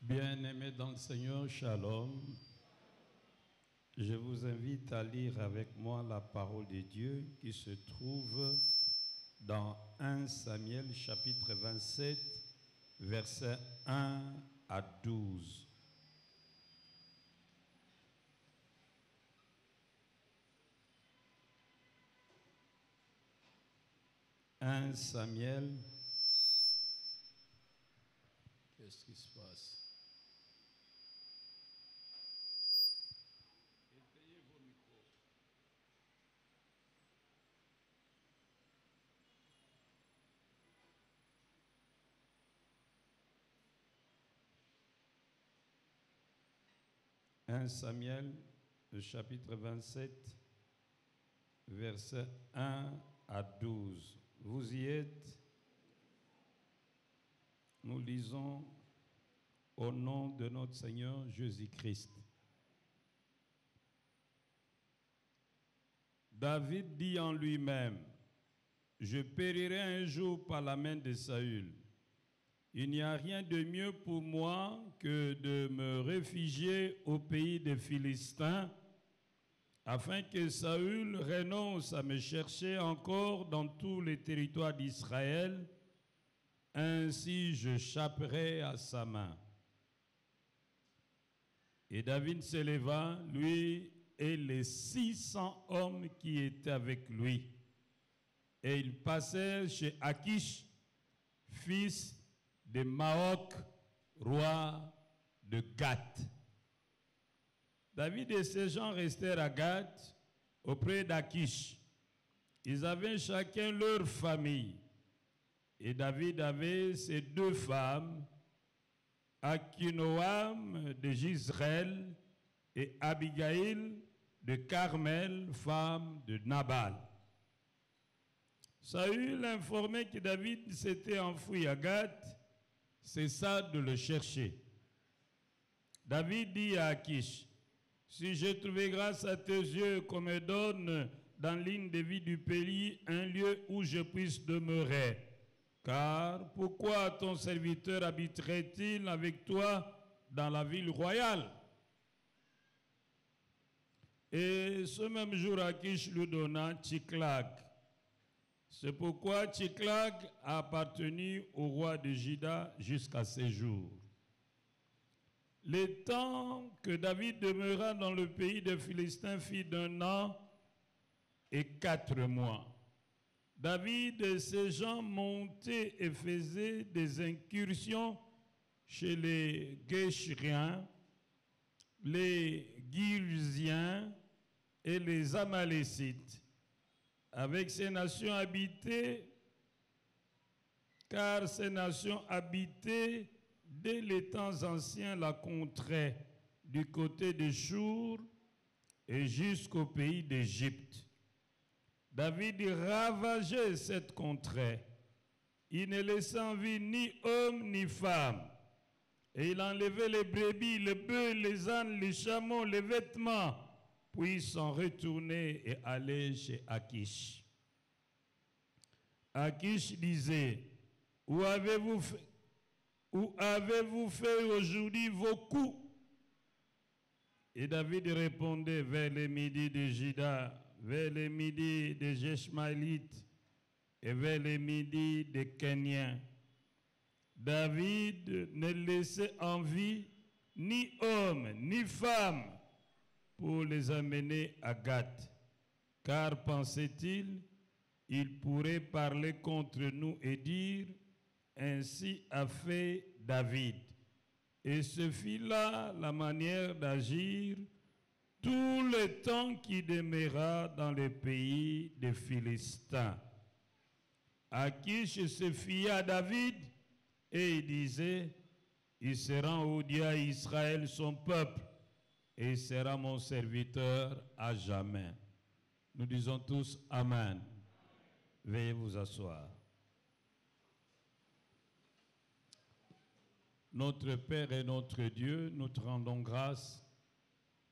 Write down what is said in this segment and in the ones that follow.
Bien-aimés dans le Seigneur, Shalom. Je vous invite à lire avec moi la parole de Dieu qui se trouve dans 1 Samuel chapitre 27, versets 1 à 12. « 1 Samuel » Qu'est-ce qui se passe? Éteignez vos micros. « 1 Samuel, le chapitre 27, versets 1 à 12. Vous y êtes? Nous lisons au nom de notre Seigneur Jésus-Christ. David dit en lui-même, « Je périrai un jour par la main de Saül. Il n'y a rien de mieux pour moi que de me réfugier au pays des Philistins, afin que Saül renonce à me chercher encore dans tous les territoires d'Israël. Ainsi j'échapperai à sa main. » Et David se leva, lui et les 600 hommes qui étaient avec lui. Et ils passèrent chez Achish, fils de Maok, roi de Gath. David et ses gens restèrent à Gath, auprès d'Achish. Ils avaient chacun leur famille. Et David avait ses deux femmes, Akinoam de Jizreel et Abigail de Carmel, femme de Nabal. Saül informait que David s'était enfoui à Gath, cessa de le chercher. David dit à Achish, « Si j'ai trouvé grâce à tes yeux qu'on me donne dans l'île de vie du pays un lieu où je puisse demeurer. Car pourquoi ton serviteur habiterait-il avec toi dans la ville royale? » Et ce même jour, Achish lui donna Tsiklag. C'est pourquoi Tsiklag a appartenu au roi de Juda jusqu'à ces jours. Le temps que David demeura dans le pays des Philistins fit d'1 an et 4 mois. David et ses gens montaient et faisaient des incursions chez les Guéchriens, les Girziens et les Amalécites, avec ces nations habitées, car ces nations habitées dès les temps anciens la contraient du côté de Chour et jusqu'au pays d'Égypte. David ravageait cette contrée. Il ne laissait en vie ni homme ni femme. Et il enlevait les brebis, les bœufs, les ânes, les chameaux, les vêtements, puis s'en retournait et allait chez Achish. Achish disait, « Où avez-vous fait aujourd'hui vos coups? » Et David répondait, « Vers le midi de Juda, vers le midi des Jeshmaélites et vers le midi des Kéniens. » David ne laissait en vie ni homme ni femme pour les amener à Gath, car pensait-il, il pourrait parler contre nous et dire, ainsi a fait David. Et ce fut là la manière d'agir tout le temps qu'il demeura dans le pays des Philistins. Achish se fiait à David et il disait, il se rend au Dieu à Israël son peuple et il sera mon serviteur à jamais. Nous disons tous Amen. Veuillez vous asseoir. Notre Père et notre Dieu, nous te rendons grâce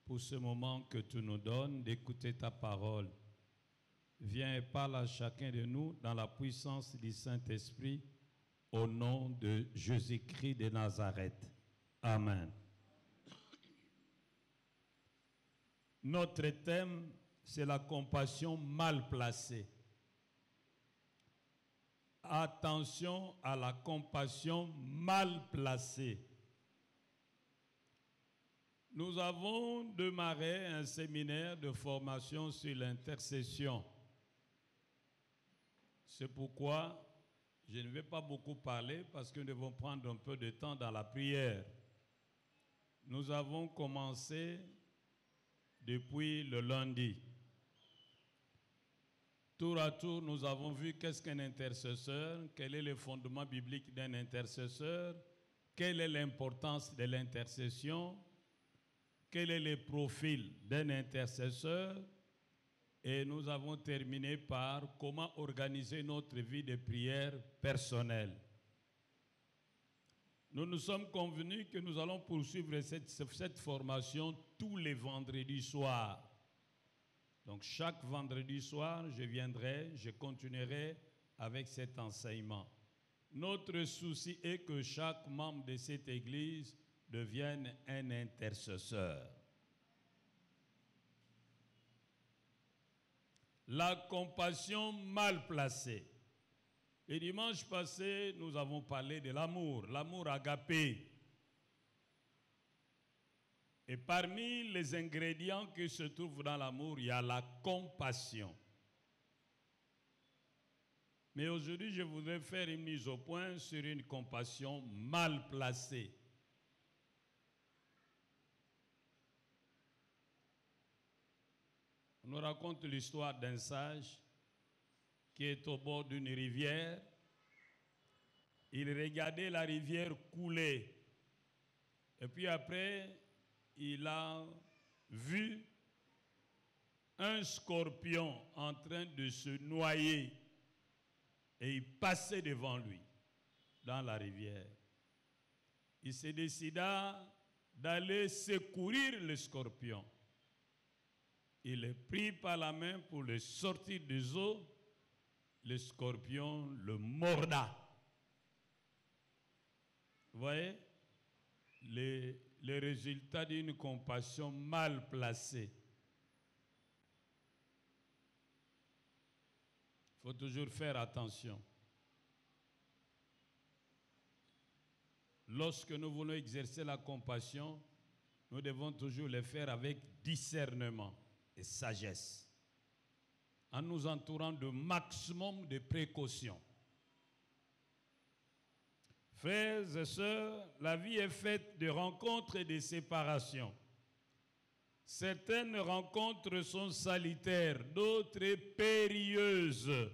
pour ce moment que tu nous donnes d'écouter ta parole. Viens et parle à chacun de nous dans la puissance du Saint-Esprit au nom de Jésus-Christ de Nazareth. Amen. Notre thème, c'est la compassion mal placée. Attention à la compassion mal placée. Nous avons démarré un séminaire de formation sur l'intercession. C'est pourquoi je ne vais pas beaucoup parler parce que nous devons prendre un peu de temps dans la prière. Nous avons commencé depuis le lundi. Tour à tour, nous avons vu qu'est-ce qu'un intercesseur, quel est le fondement biblique d'un intercesseur, quelle est l'importance de l'intercession, quel est le profil d'un intercesseur, et nous avons terminé par comment organiser notre vie de prière personnelle. Nous nous sommes convenus que nous allons poursuivre cette formation tous les vendredis soirs. Donc chaque vendredi soir, je continuerai avec cet enseignement. Notre souci est que chaque membre de cette église devienne un intercesseur. La compassion mal placée. Le dimanche passé, nous avons parlé de l'amour agapé. Et parmi les ingrédients qui se trouvent dans l'amour, il y a la compassion. Mais aujourd'hui, je voudrais faire une mise au point sur une compassion mal placée. On nous raconte l'histoire d'un sage qui est au bord d'une rivière. Il regardait la rivière couler. Et puis après, il a vu un scorpion en train de se noyer. Et il passait devant lui, dans la rivière. Il se décida d'aller secourir le scorpion. Il le prit par la main pour le sortir des eaux. Le scorpion le morda. Vous voyez le résultat d'une compassion mal placée. Il faut toujours faire attention. Lorsque nous voulons exercer la compassion, nous devons toujours le faire avec discernement et sagesse, en nous entourant de maximum de précautions. Frères et sœurs, la vie est faite de rencontres et de séparations. Certaines rencontres sont salutaires, d'autres périlleuses.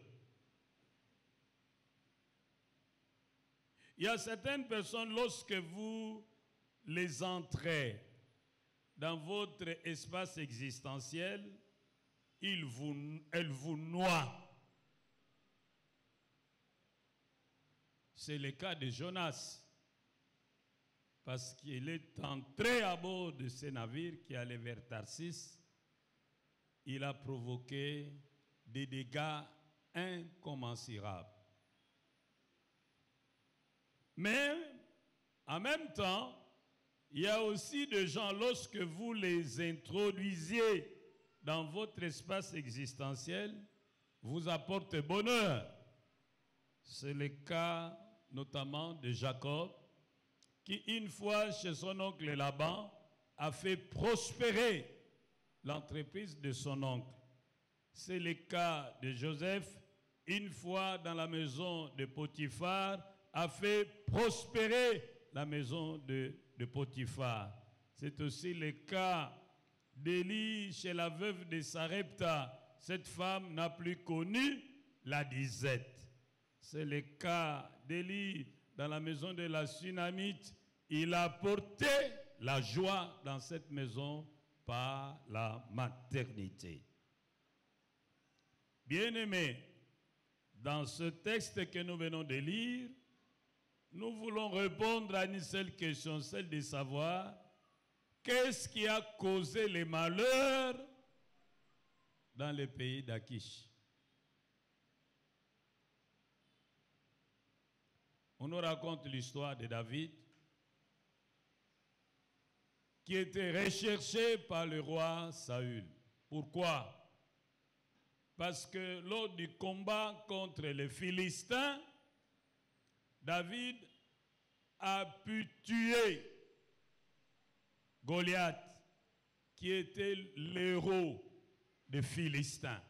Il y a certaines personnes, lorsque vous les entrez dans votre espace existentiel, elles vous noient. C'est le cas de Jonas, parce qu'il est entré à bord de ce navire qui allait vers Tarsis. Il a provoqué des dégâts incommensurables. Mais, en même temps, il y a aussi des gens, lorsque vous les introduisiez dans votre espace existentiel, vous apportent bonheur. C'est le cas notamment de Jacob, qui une fois chez son oncle Laban a fait prospérer l'entreprise de son oncle. C'est le cas de Joseph, une fois dans la maison de Potiphar, a fait prospérer la maison de Potiphar. C'est aussi le cas d'Élie chez la veuve de Sarepta. Cette femme n'a plus connu la disette. C'est le cas d'Élie dans la maison de la Sunamite. Il a porté la joie dans cette maison par la maternité. Bien-aimés, dans ce texte que nous venons de lire, nous voulons répondre à une seule question, celle de savoir qu'est-ce qui a causé les malheurs dans le pays d'Achish. On nous raconte l'histoire de David. qui était recherché par le roi Saül. Pourquoi? Parce que lors du combat contre les Philistins, David a pu tuer Goliath, qui était l'héros des Philistins.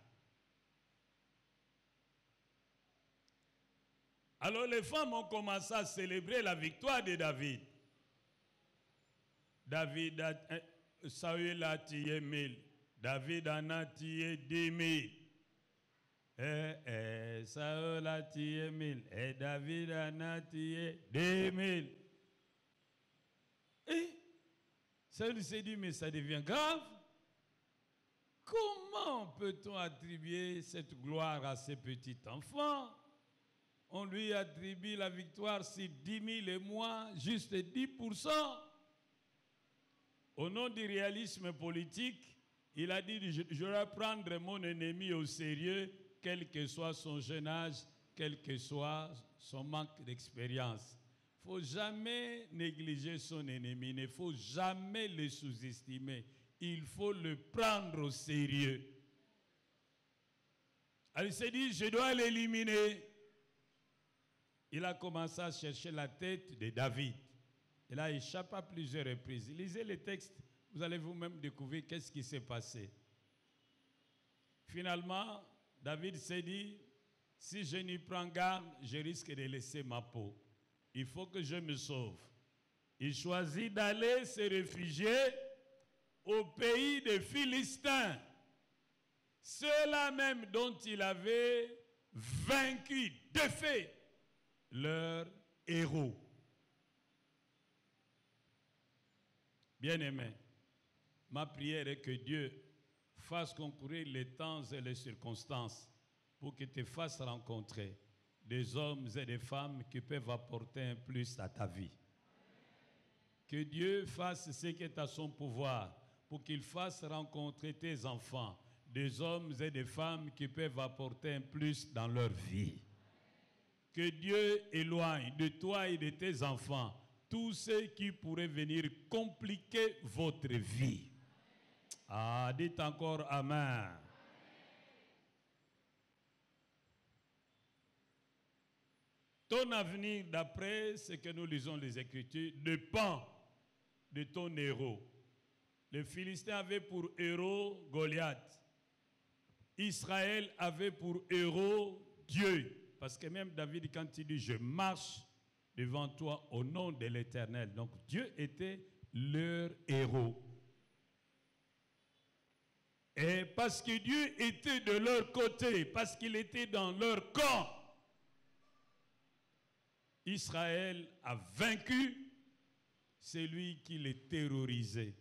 Alors les femmes ont commencé à célébrer la victoire de David. Saül a tué 1000. David en a tué 10 000. Saül a tué 1000. Et David en a tué 10 000. Et Saül s'est dit, mais ça devient grave. Comment peut-on attribuer cette gloire à ces petits enfants? On lui attribue la victoire sur 10 000 et moi, juste 10%. Au nom du réalisme politique, il a dit, je vais prendre mon ennemi au sérieux, quel que soit son jeune âge, quel que soit son manque d'expérience. Il ne faut jamais négliger son ennemi, il ne faut jamais le sous-estimer. Il faut le prendre au sérieux. Alors il s'est dit, je dois l'éliminer. Il a commencé à chercher la tête de David. Il a échappé à plusieurs reprises. Lisez les textes, vous allez vous-même découvrir qu'est-ce qui s'est passé. Finalement, David s'est dit, si je n'y prends garde, je risque de laisser ma peau. Il faut que je me sauve. Il choisit d'aller se réfugier au pays des Philistins. Ceux-là même dont il avait vaincu, défait leur héros. Bien-aimé, ma prière est que Dieu fasse concourir les temps et les circonstances pour que tu fasses rencontrer des hommes et des femmes qui peuvent apporter un plus à ta vie. Que Dieu fasse ce qui est à son pouvoir pour qu'il fasse rencontrer tes enfants, des hommes et des femmes qui peuvent apporter un plus dans leur vie. Que Dieu éloigne de toi et de tes enfants tous ceux qui pourraient venir compliquer votre vie. Ah, dites encore Amen. Ton avenir, d'après ce que nous lisons les Écritures, dépend de ton héros. Les Philistins avaient pour héros Goliath. Israël avait pour héros Dieu. Parce que même David, quand il dit « Je marche devant toi au nom de l'Éternel », donc Dieu était leur héros. Et parce que Dieu était de leur côté, parce qu'il était dans leur camp, Israël a vaincu celui qui les terrorisait.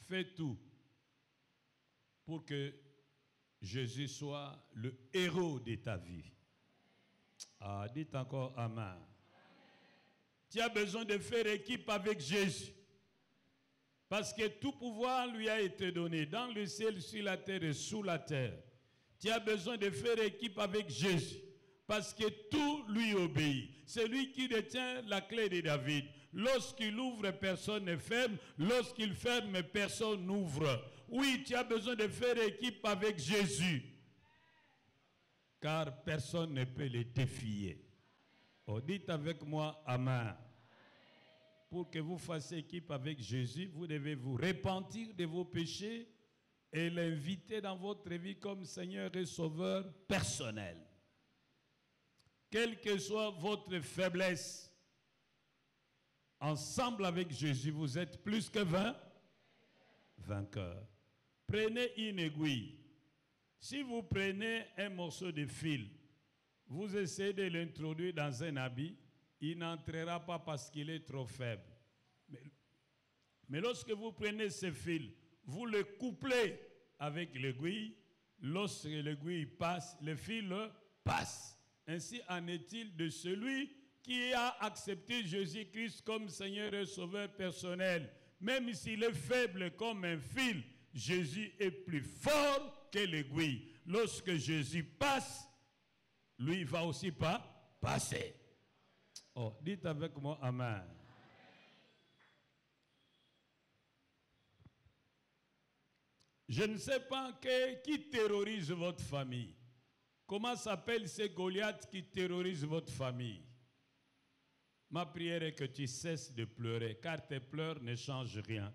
Fais tout pour que Jésus soit le héros de ta vie. Ah, dites encore Amen. Tu as besoin de faire équipe avec Jésus. Parce que tout pouvoir lui a été donné dans le ciel, sur la terre et sous la terre. Tu as besoin de faire équipe avec Jésus. Parce que tout lui obéit. C'est lui qui détient la clé de David. Lorsqu'il ouvre, personne ne ferme. Lorsqu'il ferme, personne n'ouvre. Oui, tu as besoin de faire équipe avec Jésus. Car personne ne peut le défier. Oh, dites avec moi Amen. Pour que vous fassiez équipe avec Jésus, vous devez vous repentir de vos péchés et l'inviter dans votre vie comme Seigneur et Sauveur personnel. Quelle que soit votre faiblesse, ensemble avec Jésus, vous êtes plus que vainqueurs. Prenez une aiguille. Si vous prenez un morceau de fil, vous essayez de l'introduire dans un habit, il n'entrera pas parce qu'il est trop faible. Mais lorsque vous prenez ce fil, vous le couplez avec l'aiguille, lorsque l'aiguille passe, le fil passe. Ainsi en est-il de celui qui a accepté Jésus-Christ comme Seigneur et Sauveur personnel. Même s'il est faible comme un fil, Jésus est plus fort que l'aiguille. Lorsque Jésus passe, lui va aussi pas passer. Oh, dites avec moi Amen. Je ne sais pas qui terrorise votre famille. Comment s'appellent ces Goliaths qui terrorisent votre famille? Ma prière est que tu cesses de pleurer, car tes pleurs ne changent rien.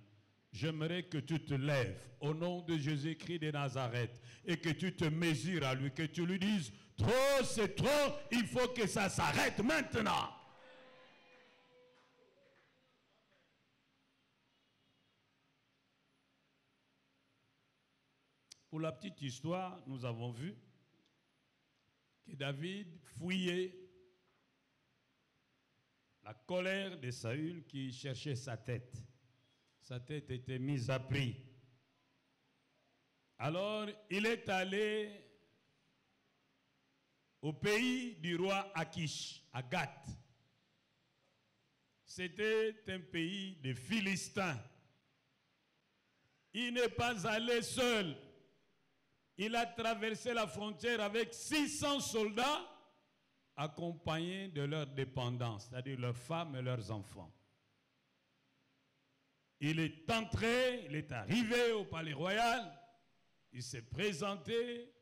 J'aimerais que tu te lèves au nom de Jésus-Christ de Nazareth et que tu te mesures à lui, que tu lui dises, trop c'est trop, il faut que ça s'arrête maintenant. Pour la petite histoire, nous avons vu que David fouillait la colère de Saül qui cherchait sa tête. Sa tête était mise à prix. Alors, il est allé au pays du roi Akish, à Gath. C'était un pays de Philistins. Il n'est pas allé seul. Il a traversé la frontière avec 600 soldats accompagnés de leurs dépendants, c'est-à-dire leurs femmes et leurs enfants. Il est entré, il est arrivé au palais royal, il s'est présenté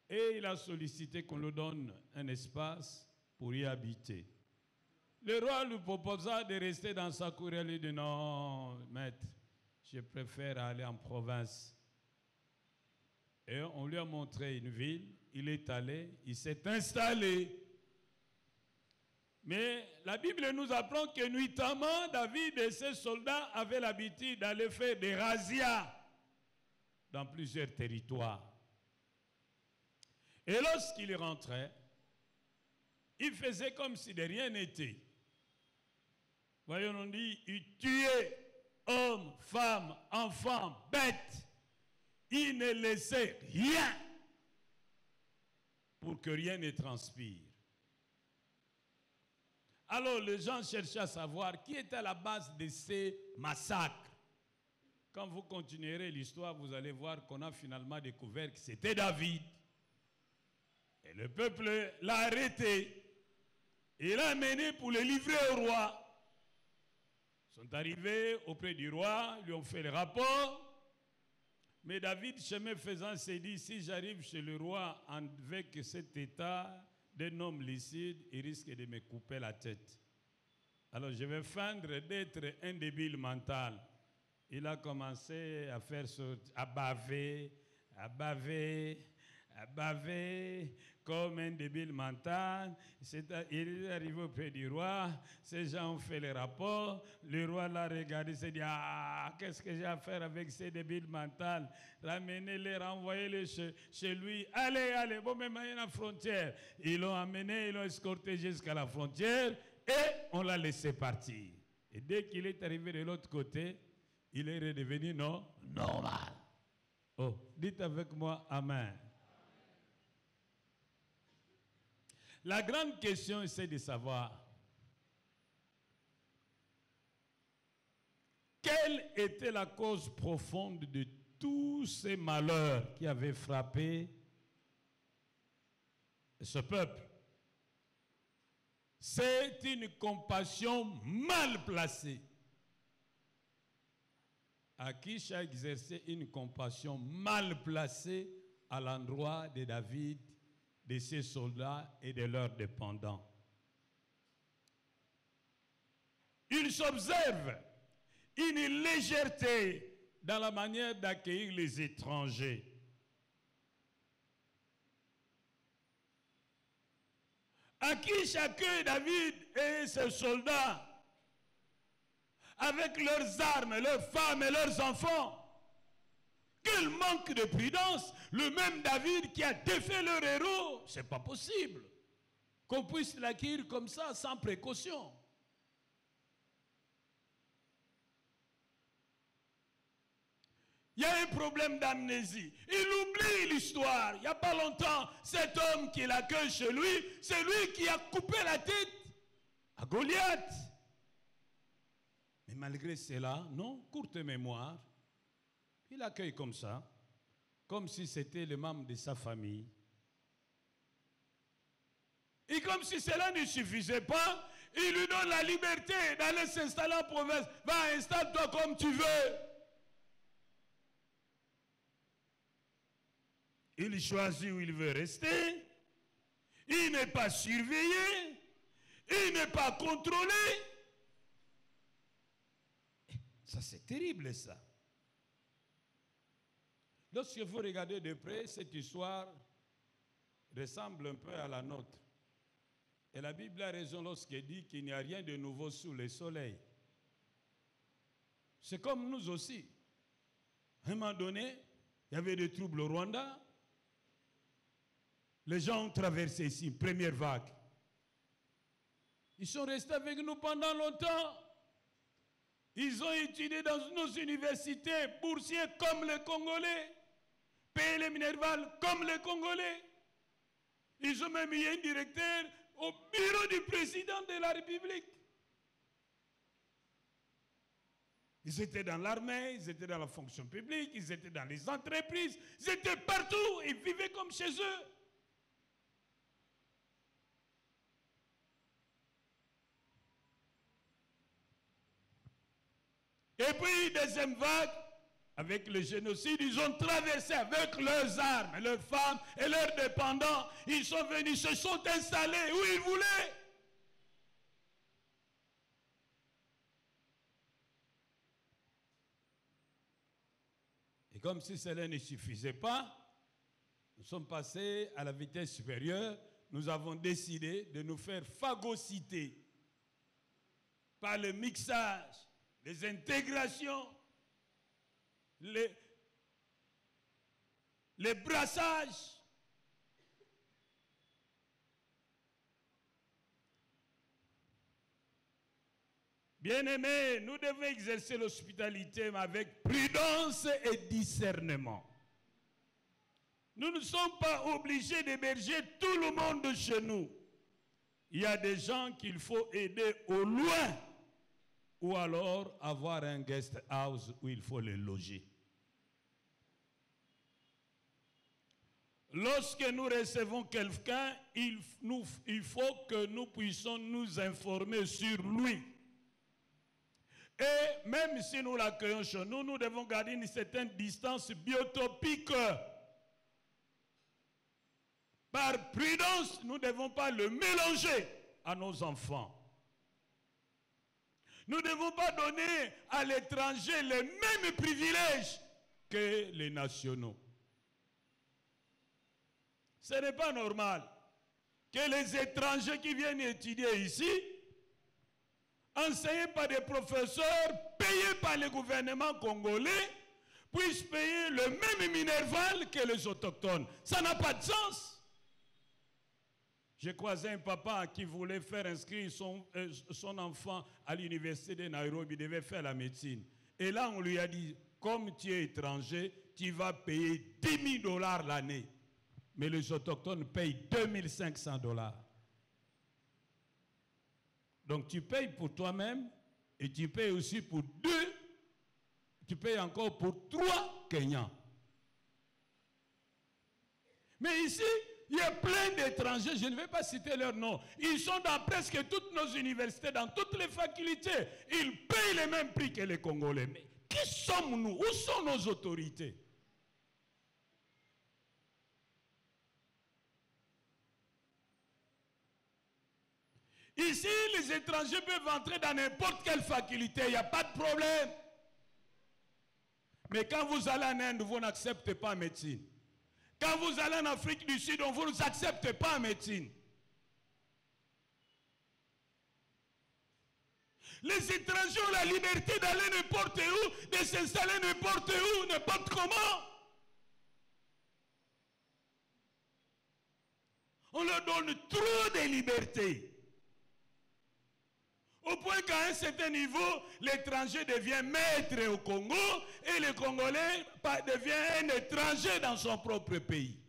et il a sollicité qu'on lui donne un espace pour y habiter. Le roi lui proposa de rester dans sa cour. Il lui dit non, maître, je préfère aller en province. Et on lui a montré une ville, il est allé, il s'est installé. Mais la Bible nous apprend que nuitamment, David et ses soldats avaient l'habitude d'aller faire des razzias dans plusieurs territoires. Et lorsqu'il rentrait, il faisait comme si de rien n'était. Voyons, on dit, il tuait hommes, femmes, enfants, bêtes. Il ne laissait rien pour que rien ne transpire. Alors les gens cherchaient à savoir qui était à la base de ces massacres. Quand vous continuerez l'histoire, vous allez voir qu'on a finalement découvert que c'était David. Et le peuple l'a arrêté. Et l'a amené pour le livrer au roi. Ils sont arrivés auprès du roi, lui ont fait le rapport. Mais David, chemin faisant, s'est dit, si j'arrive chez le roi avec cet état d'un homme licide, il risque de me couper la tête. Alors je vais feindre d'être un débile mental. Il a commencé à faire à baver, comme un débile mental. Il est arrivé auprès du roi, ces gens ont fait le rapport, le roi l'a regardé, s'est dit, ah, qu'est-ce que j'ai à faire avec ces débiles mentales? Ramenez-les, renvoyez-les chez lui, allez, bon, même à la frontière. Ils l'ont amené, ils l'ont escorté jusqu'à la frontière et on l'a laissé partir. Et dès qu'il est arrivé de l'autre côté, il est redevenu normal. Oh, dites avec moi, amen. La grande question, c'est de savoir quelle était la cause profonde de tous ces malheurs qui avaient frappé ce peuple. C'est une compassion mal placée. Akish a exercé une compassion mal placée à l'endroit de David, de ses soldats et de leurs dépendants. Il s'observe une légèreté dans la manière d'accueillir les étrangers. Akish accueille David et ses soldats avec leurs armes, leurs femmes et leurs enfants. Quel manque de prudence! Le même David qui a défait leur héros, c'est pas possible qu'on puisse l'accueillir comme ça, sans précaution. Il y a un problème d'amnésie. Il oublie l'histoire. Il n'y a pas longtemps, cet homme qui l'accueille chez lui, c'est lui qui a coupé la tête à Goliath. Mais malgré cela, non, courte mémoire, il accueille comme ça, comme si c'était le membre de sa famille. Et comme si cela ne suffisait pas, il lui donne la liberté d'aller s'installer en province. Va, installe-toi comme tu veux. Il choisit où il veut rester. Il n'est pas surveillé. Il n'est pas contrôlé. Ça, c'est terrible, ça. Lorsque vous regardez de près, cette histoire ressemble un peu à la nôtre. Et la Bible a raison lorsqu'elle dit qu'il n'y a rien de nouveau sous le soleil. C'est comme nous aussi. À un moment donné, il y avait des troubles au Rwanda. Les gens ont traversé ici, première vague. Ils sont restés avec nous pendant longtemps. Ils ont étudié dans nos universités, boursiers comme les Congolais, payé les Minerval comme les Congolais. Ils ont même eu un directeur au bureau du président de la République. Ils étaient dans l'armée, ils étaient dans la fonction publique, ils étaient dans les entreprises, ils étaient partout, ils vivaient comme chez eux. Et puis, deuxième vague, avec le génocide, ils ont traversé avec leurs armes, leurs femmes et leurs dépendants. Ils sont venus, se sont installés où ils voulaient. Et comme si cela ne suffisait pas, nous sommes passés à la vitesse supérieure. Nous avons décidé de nous faire phagocyter par le mixage, les intégrations, les brassages. Bien-aimés, nous devons exercer l'hospitalité avec prudence et discernement. Nous ne sommes pas obligés d'héberger tout le monde chez nous. Il y a des gens qu'il faut aider au loin ou alors avoir un guest house où il faut les loger. Lorsque nous recevons quelqu'un, il faut que nous puissions nous informer sur lui. Et même si nous l'accueillons chez nous, nous devons garder une certaine distance biotopique. Par prudence, nous ne devons pas le mélanger à nos enfants. Nous ne devons pas donner à l'étranger les mêmes privilèges que les nationaux. Ce n'est pas normal que les étrangers qui viennent étudier ici, enseignés par des professeurs payés par le gouvernement congolais, puissent payer le même minerval que les autochtones. Ça n'a pas de sens. J'ai croisé un papa qui voulait faire inscrire son enfant à l'université de Nairobi, il devait faire la médecine. Et là, on lui a dit, comme tu es étranger, tu vas payer 10 000 $ l'année. Mais les autochtones payent 2 500 $. Donc tu payes pour toi-même et tu payes aussi pour 2, tu payes encore pour 3 Kenyans. Mais ici, il y a plein d'étrangers, je ne vais pas citer leur nom. Ils sont dans presque toutes nos universités, dans toutes les facultés. Ils payent les mêmes prix que les Congolais. Mais qui sommes-nous? Où sont nos autorités? Ici, les étrangers peuvent entrer dans n'importe quelle faculté, il n'y a pas de problème. Mais quand vous allez en Inde, vous n'acceptez pas la médecine. Quand vous allez en Afrique du Sud, vous ne acceptez pas la médecine. Les étrangers ont la liberté d'aller n'importe où, de s'installer n'importe où, n'importe comment. On leur donne trop de liberté. Au point qu'à un certain niveau, l'étranger devient maître au Congo et le Congolais devient un étranger dans son propre pays.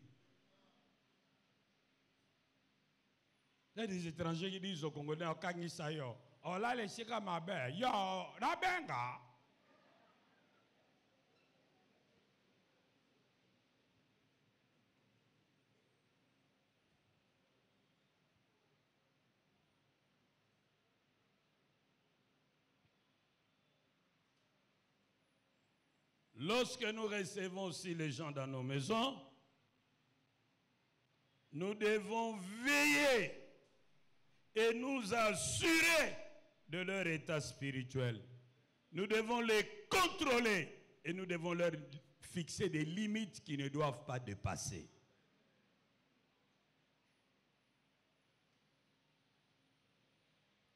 Il y a des étrangers qui disent aux Congolais, oh là, les chika mabe, yo, la benga. Lorsque nous recevons aussi les gens dans nos maisons, nous devons veiller et nous assurer de leur état spirituel. Nous devons les contrôler et nous devons leur fixer des limites qu'ils ne doivent pas dépasser.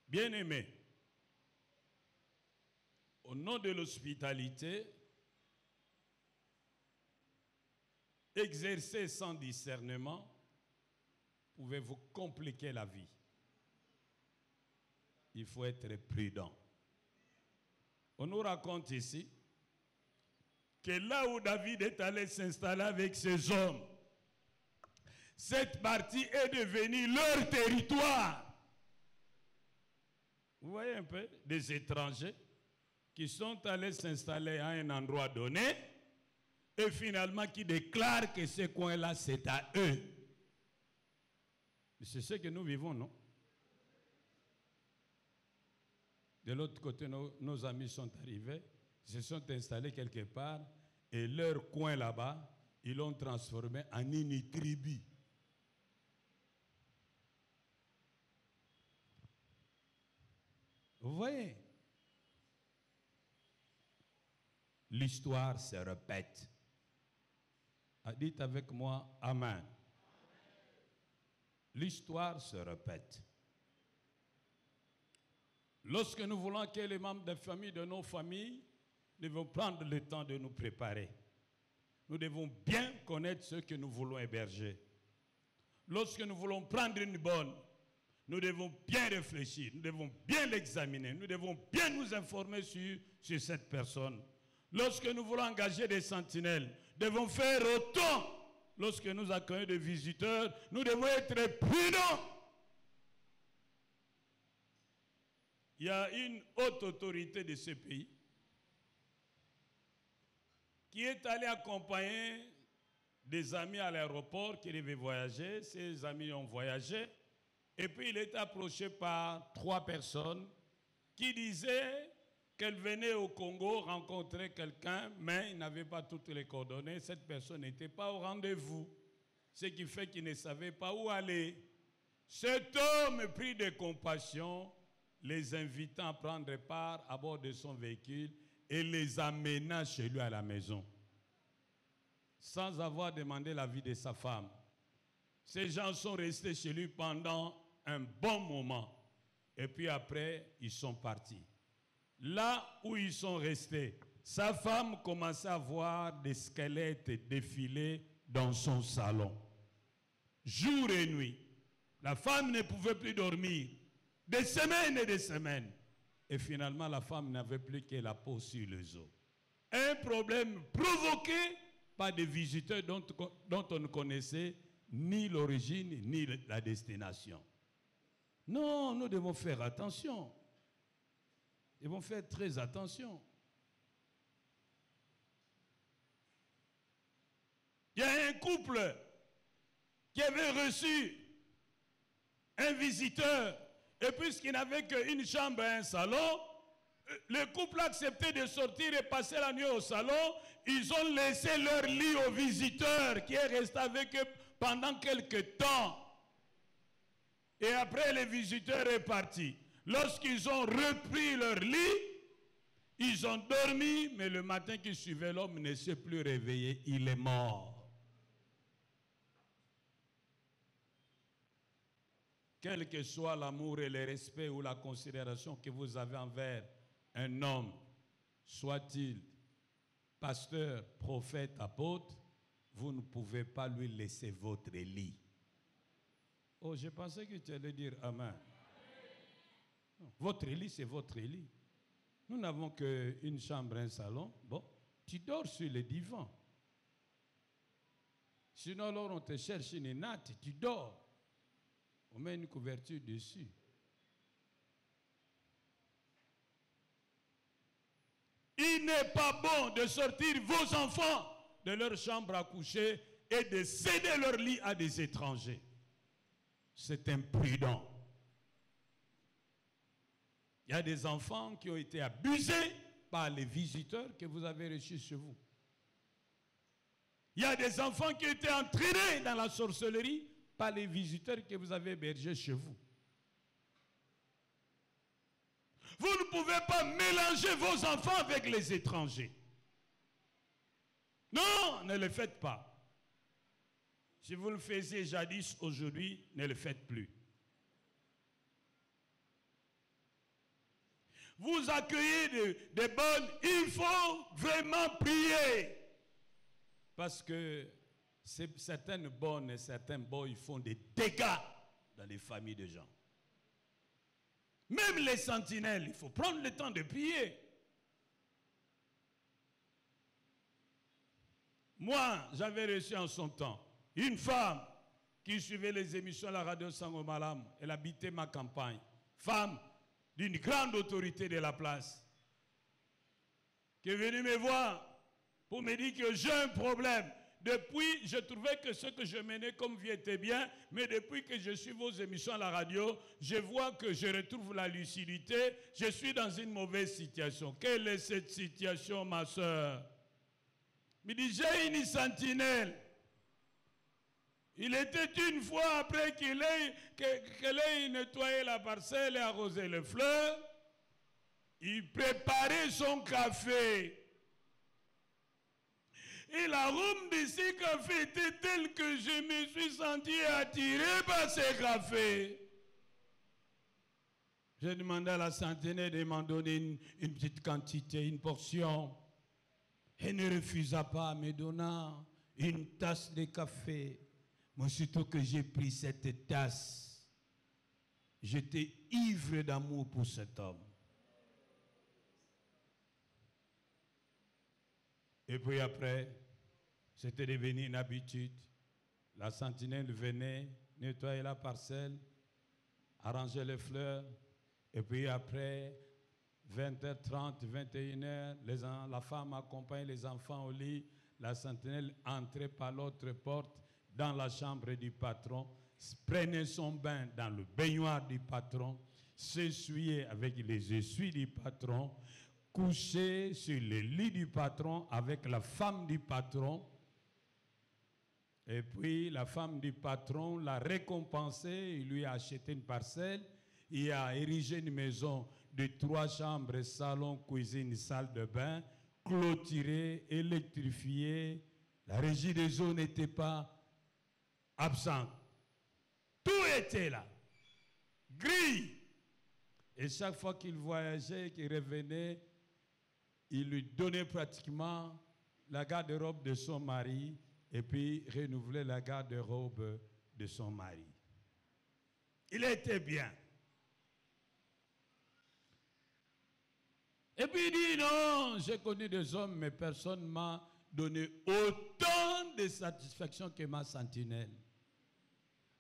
Bien-aimés, au nom de l'hospitalité, exercer sans discernement, pouvez-vous compliquer la vie. Il faut être prudent. On nous raconte ici que là où David est allé s'installer avec ses hommes, cette partie est devenue leur territoire. Vous voyez un peu des étrangers qui sont allés s'installer à un endroit donné et finalement qui déclarent que ce coin-là, c'est à eux. C'est ce que nous vivons, non? De l'autre côté, nos amis sont arrivés, se sont installés quelque part et leur coin là-bas, ils l'ont transformé en une tribu. Vous voyez? L'histoire se répète. Dites avec moi, Amen. L'histoire se répète. Lorsque nous voulons que les membres des familles de nos familles, nous devons prendre le temps de nous préparer. Nous devons bien connaître ceux que nous voulons héberger. Lorsque nous voulons prendre une bonne, nous devons bien réfléchir, nous devons bien l'examiner, nous devons bien nous informer sur cette personne. Lorsque nous voulons engager des sentinelles, nous devons faire autant. Lorsque nous accueillons des visiteurs, nous devons être prudents. Il y a une haute autorité de ce pays qui est allée accompagner des amis à l'aéroport qui devaient voyager. Ces amis ont voyagé. Et puis il est approché par 3 personnes qui disaient qu'elles venaient au Congo rencontrer quelqu'un, mais ils n'avaient pas toutes les coordonnées. Cette personne n'était pas au rendez-vous, ce qui fait qu'ils ne savaient pas où aller. Cet homme pris de compassion, les invitant à prendre part à bord de son véhicule et les amena chez lui à la maison, sans avoir demandé l'avis de sa femme. Ces gens sont restés chez lui pendant un bon moment. Et puis après, ils sont partis. Là où ils sont restés, sa femme commençait à voir des squelettes défiler dans son salon. Jour et nuit. La femme ne pouvait plus dormir. Des semaines et des semaines. Et finalement, la femme n'avait plus que la peau sur les os. Un problème provoqué par des visiteurs dont on ne connaissait ni l'origine, ni la destination. Non, nous devons faire attention. Nous devons faire très attention. Il y a un couple qui avait reçu un visiteur, et puisqu'il n'avait qu'une chambre et un salon, le couple a accepté de sortir et passer la nuit au salon. Ils ont laissé leur lit au visiteur qui est resté avec eux pendant quelques temps. Et après, le visiteur est parti. Lorsqu'ils ont repris leur lit, ils ont dormi, mais le matin qui suivait, l'homme ne s'est plus réveillé. Il est mort. Quel que soit l'amour et le respect ou la considération que vous avez envers un homme, soit-il pasteur, prophète, apôtre, vous ne pouvez pas lui laisser votre lit. Oh, je pensais que tu allais dire Amen. Non, votre lit, c'est votre lit. Nous n'avons qu'une chambre, un salon. Bon, tu dors sur le divan. Sinon, alors on te cherche une natte, tu dors. On met une couverture dessus. Il n'est pas bon de sortir vos enfants de leur chambre à coucher et de céder leur lit à des étrangers. C'est imprudent. Il y a des enfants qui ont été abusés par les visiteurs que vous avez reçus chez vous. Il y a des enfants qui ont été entraînés dans la sorcellerie par les visiteurs que vous avez hébergés chez vous. Vous ne pouvez pas mélanger vos enfants avec les étrangers. Non, ne le faites pas. Si vous le faisiez jadis, aujourd'hui, ne le faites plus. Vous accueillez des bonnes, il faut vraiment prier. Parce que certaines bonnes et certains bons, ils font des dégâts dans les familles de gens. Même les sentinelles, il faut prendre le temps de prier. Moi, j'avais reçu en son temps une femme qui suivait les émissions à la radio Sangomalam. Elle habitait ma campagne. Femme d'une grande autorité de la place, qui est venue me voir pour me dire que j'ai un problème. Depuis, je trouvais que ce que je menais comme vie était bien, mais depuis que je suis vos émissions à la radio, je vois que je retrouve la lucidité. Je suis dans une mauvaise situation. Quelle est cette situation, ma soeur? Il me dit, j'ai une sentinelle. Il était une fois après qu'elle ait nettoyé la parcelle et arrosé les fleurs, il préparait son café. Et l'arôme de ce café était tel que je me suis senti attiré par ce café. J'ai demandé à la sentinelle de m'en donner une petite quantité, une portion. Elle ne refusa pas, me donnant une tasse de café. Moi, surtout que j'ai pris cette tasse, j'étais ivre d'amour pour cet homme. Et puis après, c'était devenu une habitude. La sentinelle venait nettoyer la parcelle, arranger les fleurs, et puis après, 20h30, 21h, la femme accompagnait les enfants au lit, la sentinelle entrait par l'autre porte dans la chambre du patron, prenait son bain dans le baignoire du patron, s'essuyait avec les essuies du patron, couchait sur le lit du patron avec la femme du patron. Et puis la femme du patron l'a récompensé, il lui a acheté une parcelle, il a érigé une maison de 3 chambres, salon, cuisine, salle de bain, clôturée, électrifiée. La régie des eaux n'était pas absente. Tout était là. Gris. Et chaque fois qu'il voyageait, qu'il revenait, il lui donnait pratiquement la garde-robe de son mari et puis renouvelait la garde-robe de son mari. Il était bien. Et puis il dit, non, j'ai connu des hommes, mais personne ne m'a donné autant de satisfaction que ma sentinelle.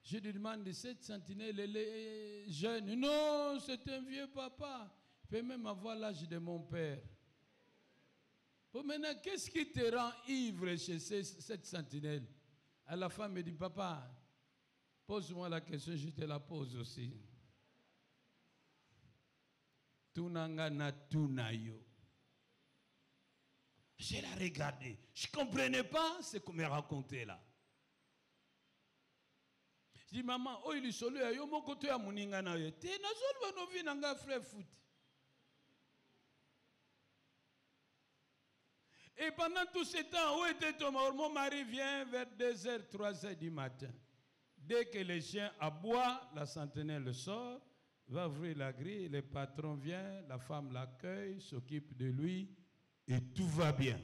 Je lui demande, cette sentinelle, elle est jeune. Non, c'est un vieux papa. Il peut même avoir l'âge de mon père. Bon, maintenant, qu'est-ce qui te rend ivre chez cette sentinelle? À la femme me dit, papa, pose-moi la question, je te la pose aussi. Tunanga na tunayo. Je l'ai regardé. Je ne comprenais pas ce qu'on me racontait là. Je dis, maman, oh, il est solo, yo mon côté à moninga na yo. Te na zolo no vi nanga frère foot. Et pendant tout ce temps, où était ton mari? Mon mari vient vers 2h, 3h du matin. Dès que les chiens aboient, la sentinelle sort, va ouvrir la grille, le patron vient, la femme l'accueille, s'occupe de lui, et tout va bien.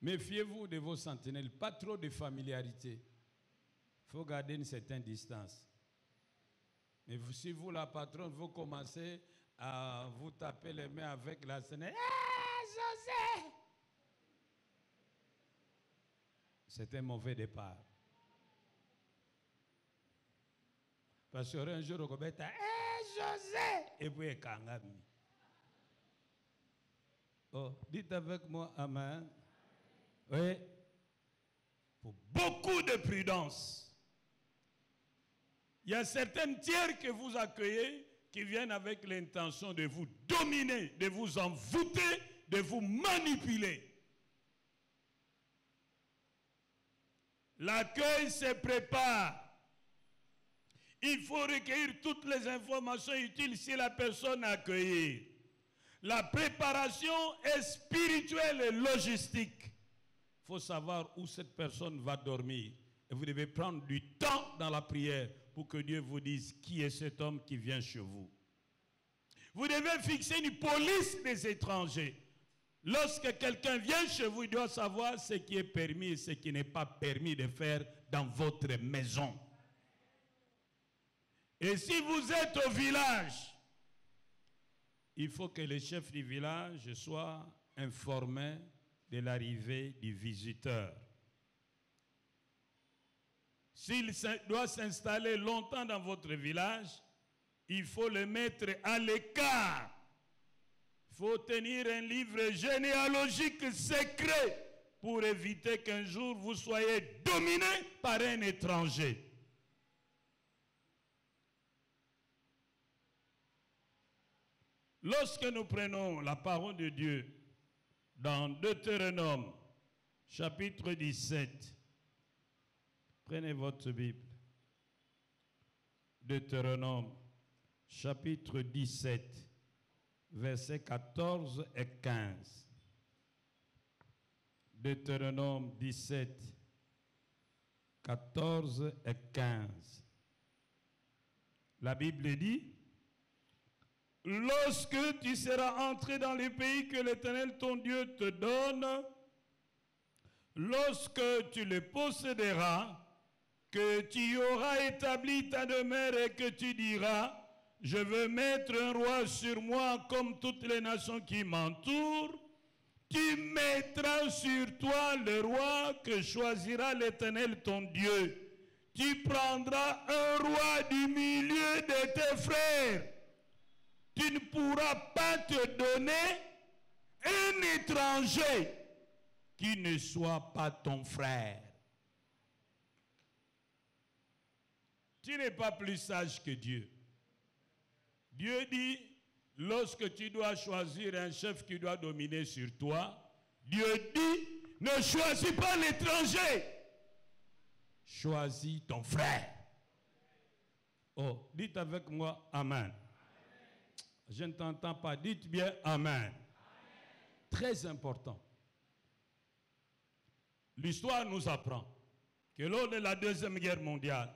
Méfiez-vous de vos sentinelles, pas trop de familiarité. Il faut garder une certaine distance. Mais si vous, la patronne, vous commencez à vous taper les mains avec la sentinelle, José! C'est un mauvais départ. Parce qu'un jour, on va dire, José! Et puis, Kangami. Oh, dites avec moi, Amen. Oui. Pour beaucoup de prudence. Il y a certaines tiers que vous accueillez qui viennent avec l'intention de vous dominer, de vous envoûter, de vous manipuler. L'accueil se prépare. Il faut recueillir toutes les informations utiles si la personne est accueillie. La préparation est spirituelle et logistique. Il faut savoir où cette personne va dormir. Et vous devez prendre du temps dans la prière pour que Dieu vous dise qui est cet homme qui vient chez vous. Vous devez fixer une police des étrangers. Lorsque quelqu'un vient chez vous, il doit savoir ce qui est permis et ce qui n'est pas permis de faire dans votre maison. Et si vous êtes au village, il faut que le chef du village soit informé de l'arrivée du visiteur. S'il doit s'installer longtemps dans votre village, il faut le mettre à l'écart. Il faut tenir un livre généalogique secret pour éviter qu'un jour vous soyez dominé par un étranger. Lorsque nous prenons la parole de Dieu dans Deutéronome, chapitre 17, prenez votre Bible. Deutéronome, chapitre 17, versets 14 et 15. Deutéronome 17, 14 et 15. La Bible dit: lorsque tu seras entré dans le pays que l'Éternel ton Dieu te donne, lorsque tu le posséderas, que tu y auras établi ta demeure et que tu diras: je veux mettre un roi sur moi comme toutes les nations qui m'entourent, tu mettras sur toi le roi que choisira l'Éternel ton Dieu. Tu prendras un roi du milieu de tes frères. Tu ne pourras pas te donner un étranger qui ne soit pas ton frère. Tu n'es pas plus sage que Dieu. Dieu dit, lorsque tu dois choisir un chef qui doit dominer sur toi, Dieu dit, ne choisis pas l'étranger. Choisis ton frère. Oh, dites avec moi, Amen. Je ne t'entends pas. Dites bien Amen. Amen. Très important. L'histoire nous apprend que lors de la Deuxième Guerre mondiale,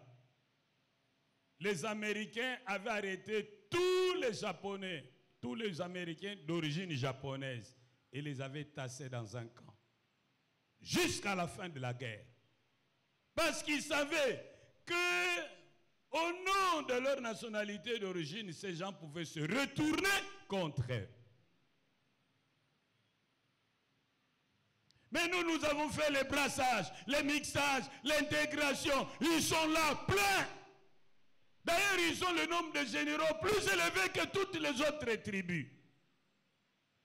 les Américains avaient arrêté tous les Japonais, tous les Américains d'origine japonaise, et les avaient tassés dans un camp. Jusqu'à la fin de la guerre. Parce qu'ils savaient que, au nom de leur nationalité d'origine, ces gens pouvaient se retourner contre eux. Mais nous avons fait les brassages, les mixages, l'intégration. Ils sont là, pleins. D'ailleurs, ils ont le nombre de généraux plus élevé que toutes les autres tribus.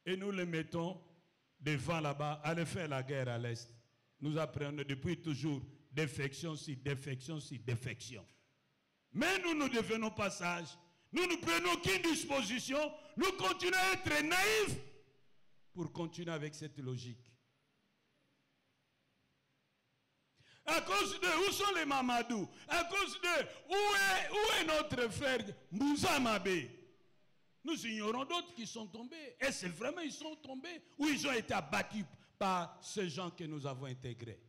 Et nous les mettons devant là-bas, aller faire la guerre à l'Est. Nous apprenons depuis toujours défection sur défection sur défection. Mais nous ne devenons pas sages. Nous ne prenons qu'une disposition. Nous continuons à être naïfs pour continuer avec cette logique. À cause de, où sont les Mamadou? À cause de, où est notre frère Moussa Mabé? Nous ignorons d'autres qui sont tombés. Et c'est vraiment ils sont tombés ou ils ont été abattus par ces gens que nous avons intégrés.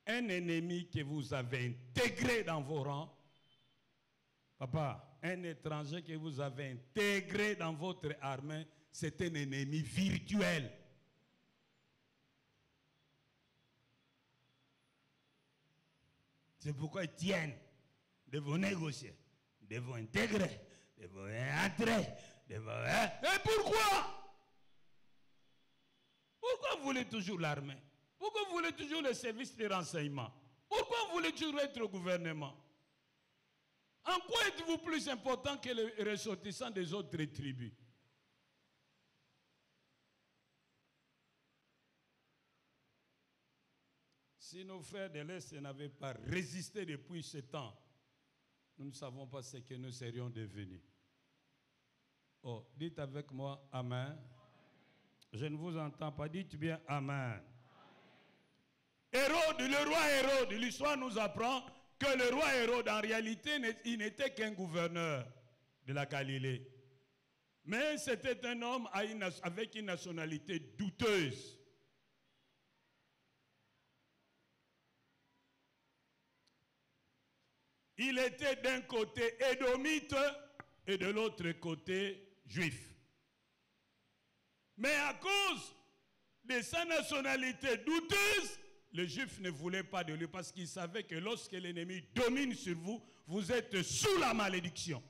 Un ennemi que vous avez intégré dans vos rangs, papa, un étranger que vous avez intégré dans votre armée, c'est un ennemi virtuel. C'est pourquoi ils tiennent de vous négocier, de vous intégrer, de vous entrer, de vous... Et pourquoi? Pourquoi vous voulez toujours l'armée? Pourquoi vous voulez toujours le service de renseignement? Pourquoi vous voulez toujours être au gouvernement? En quoi êtes-vous plus important que les ressortissants des autres tribus? Si nos frères de l'Est n'avaient pas résisté depuis ce temps, nous ne savons pas ce que nous serions devenus. Oh, dites avec moi Amen. Je ne vous entends pas, dites bien Amen. Hérode, le roi Hérode, l'histoire nous apprend que le roi Hérode, en réalité, il n'était qu'un gouverneur de la Galilée. Mais c'était un homme avec une nationalité douteuse. Il était d'un côté édomite et de l'autre côté juif. Mais à cause de sa nationalité douteuse, les Juifs ne voulaient pas de lui parce qu'ils savaient que lorsque l'ennemi domine sur vous, vous êtes sous la malédiction.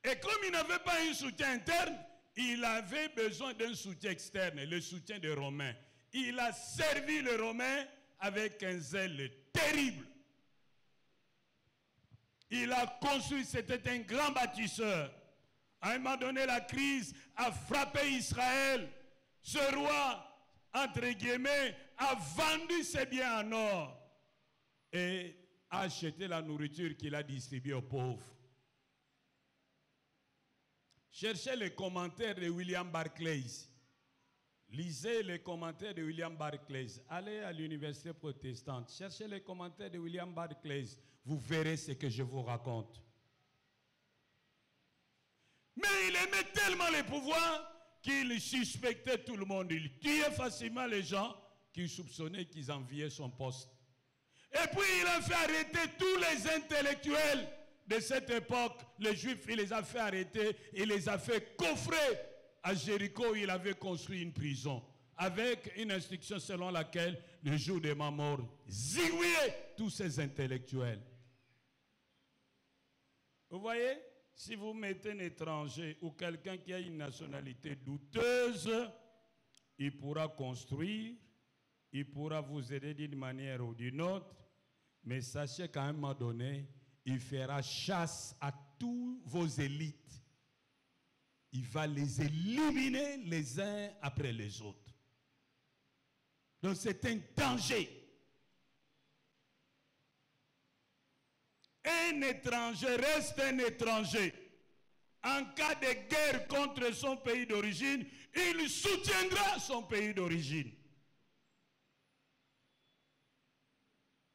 Et comme il n'avait pas un soutien interne, il avait besoin d'un soutien externe, le soutien des Romains. Il a servi les Romains avec un zèle terrible. Il a construit, c'était un grand bâtisseur. À un moment donné, la crise a frappé Israël. Ce roi, entre guillemets, a vendu ses biens en or et a acheté la nourriture qu'il a distribuée aux pauvres. Cherchez les commentaires de William Barclay. Lisez les commentaires de William Barclay. Allez à l'université protestante. Cherchez les commentaires de William Barclay. Vous verrez ce que je vous raconte. Mais il aimait tellement les pouvoirs qu'il suspectait tout le monde. Il tuait facilement les gens qu'il soupçonnait qu'ils enviaient son poste. Et puis il a fait arrêter tous les intellectuels de cette époque. Les Juifs, il les a fait arrêter. Il les a fait coffrer à Jéricho. Il avait construit une prison avec une instruction selon laquelle le jour de ma mort, zigouillait tous ces intellectuels. Vous voyez? Si vous mettez un étranger ou quelqu'un qui a une nationalité douteuse, il pourra construire, il pourra vous aider d'une manière ou d'une autre, mais sachez qu'à un moment donné, il fera chasse à tous vos élites. Il va les éliminer les uns après les autres. Donc c'est un danger. Un étranger reste un étranger. En cas de guerre contre son pays d'origine, il soutiendra son pays d'origine.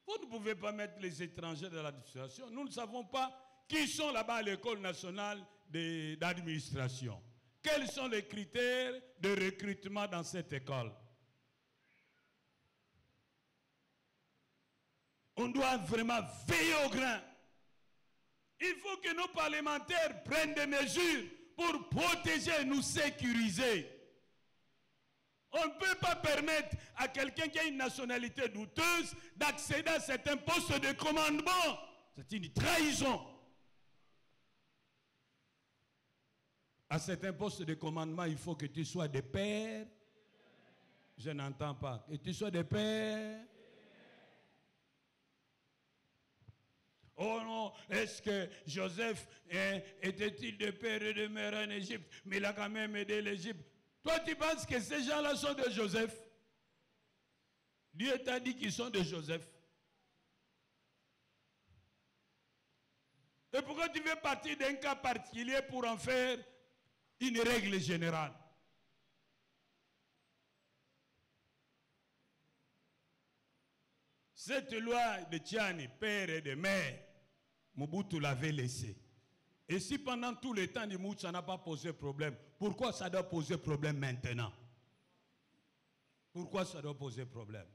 Vous ne pouvez pas mettre les étrangers dans l'administration. Nous ne savons pas qui sont là-bas à l'école nationale d'administration. Quels sont les critères de recrutement dans cette école? On doit vraiment veiller au grain. Il faut que nos parlementaires prennent des mesures pour protéger, nous sécuriser. On ne peut pas permettre à quelqu'un qui a une nationalité douteuse d'accéder à certains postes de commandement. C'est une trahison. À certains postes de commandement, il faut que tu sois de père. Je n'entends pas. Que tu sois de père. Oh non, est-ce que Joseph était-il de père et de mère en Égypte? Mais il a quand même aidé l'Égypte. Toi, tu penses que ces gens-là sont de Joseph? Dieu t'a dit qu'ils sont de Joseph. Et pourquoi tu veux partir d'un cas particulier pour en faire une règle générale? Cette loi de Tchani, père et de mère, Mobutu l'avait laissé. Et si pendant tout le temps de Mobutu, ça n'a pas posé problème, pourquoi ça doit poser problème maintenant? Pourquoi ça doit poser problème?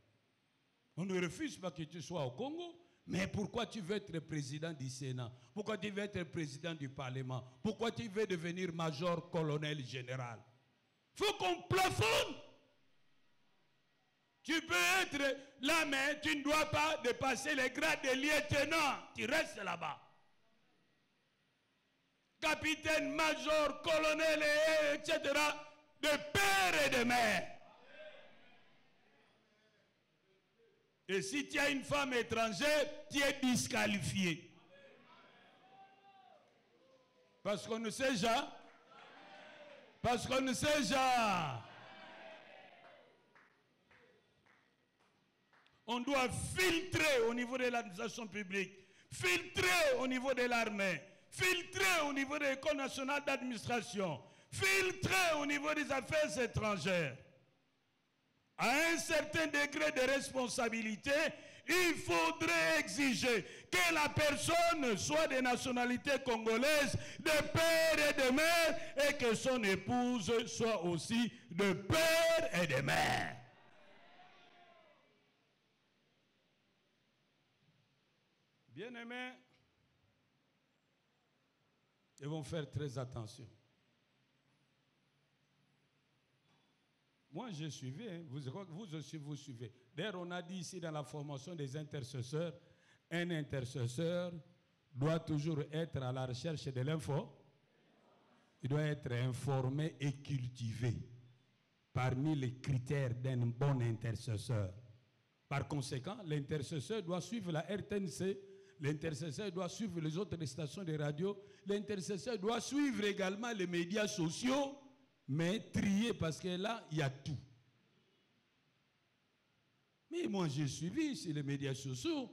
On ne refuse pas que tu sois au Congo, mais pourquoi tu veux être président du Sénat? Pourquoi tu veux être président du Parlement? Pourquoi tu veux devenir major, colonel, général? Il faut qu'on plafonne. Tu peux être là, mais tu ne dois pas dépasser les grades de lieutenant. Tu restes là-bas. Capitaine, major, colonel, etc. De père et de mère. Et si tu as une femme étrangère, tu es disqualifié. Parce qu'on ne sait jamais. Parce qu'on ne sait jamais. On doit filtrer au niveau de l'administration publique, filtrer au niveau de l'armée, filtrer au niveau de l'École nationale d'administration, filtrer au niveau des affaires étrangères. À un certain degré de responsabilité, il faudrait exiger que la personne soit de nationalité congolaise, de père et de mère, et que son épouse soit aussi de père et de mère. Bien-aimés, ils vont faire très attention. Moi, je suivais, hein. Vous aussi, vous suivez. D'ailleurs, on a dit ici dans la formation des intercesseurs, un intercesseur doit toujours être à la recherche de l'info. Il doit être informé et cultivé parmi les critères d'un bon intercesseur. Par conséquent, l'intercesseur doit suivre la RTNC, l'intercesseur doit suivre les autres stations de radio, l'intercesseur doit suivre également les médias sociaux, mais trier parce que là, il y a tout. Mais moi, j'ai suivi sur les médias sociaux